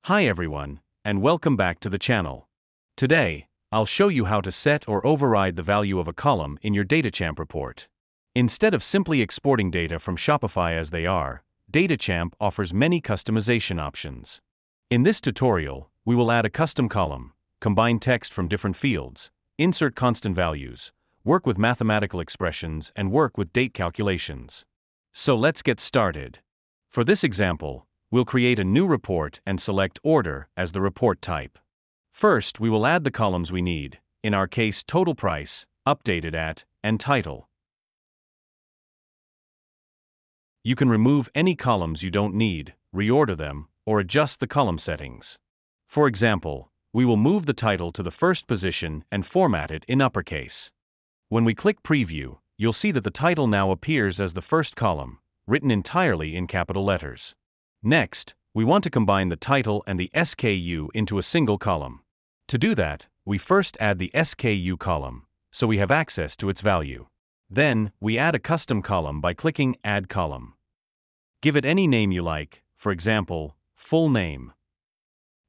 Hi everyone, and welcome back to the channel. Today, I'll show you how to set or override the value of a column in your DataChamp report. Instead of simply exporting data from Shopify as they are, DataChamp offers many customization options. In this tutorial, we will add a custom column, combine text from different fields, insert constant values, work with mathematical expressions, and work with date calculations. So let's get started. For this example, we'll create a new report and select Order as the report type. First, we will add the columns we need, in our case total price, updated at, and title. You can remove any columns you don't need, reorder them, or adjust the column settings. For example, we will move the title to the first position and format it in uppercase. When we click Preview, you'll see that the title now appears as the first column, written entirely in capital letters. Next, we want to combine the title and the SKU into a single column. To do that, we first add the SKU column, so we have access to its value. Then, we add a custom column by clicking Add Column. Give it any name you like, for example, full name.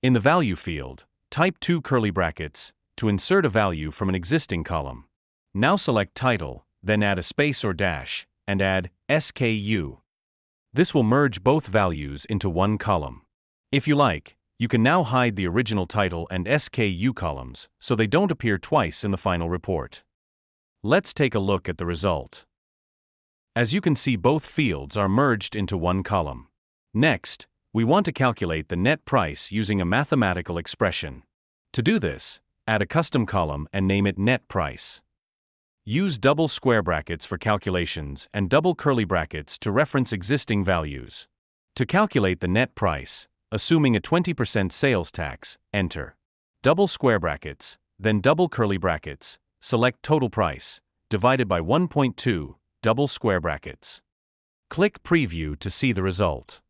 In the value field, type 2 curly brackets to insert a value from an existing column. Now select Title, then add a space or dash, and add SKU. This will merge both values into one column. If you like, you can now hide the original title and SKU columns so they don't appear twice in the final report. Let's take a look at the result. As you can see, both fields are merged into one column. Next, we want to calculate the net price using a mathematical expression. To do this, add a custom column and name it Net Price. Use double square brackets for calculations and double curly brackets to reference existing values. To calculate the net price, assuming a 20% sales tax, enter double square brackets, then double curly brackets, select total price, divided by 1.2, double square brackets. Click Preview to see the result.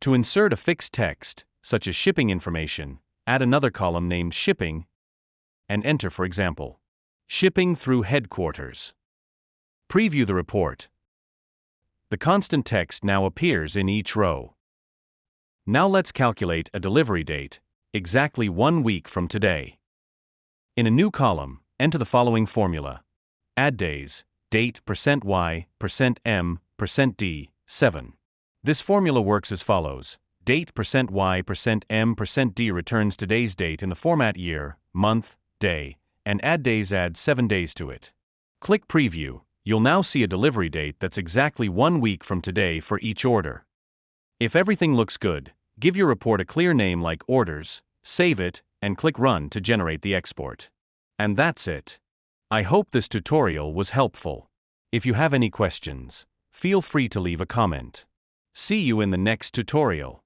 To insert a fixed text, such as shipping information, add another column named Shipping, and enter, for example, Shipping through Headquarters. Preview the report. The constant text now appears in each row. Now let's calculate a delivery date, exactly 1 week from today. In a new column, enter the following formula. Add days, date, %y, %m, %d, 7. This formula works as follows. Date %y %m %d returns today's date in the format year, month, day, and add days adds 7 days to it. Click Preview. You'll now see a delivery date that's exactly 1 week from today for each order. If everything looks good, give your report a clear name like Orders, save it, and click Run to generate the export. And that's it. I hope this tutorial was helpful. If you have any questions, feel free to leave a comment. See you in the next tutorial.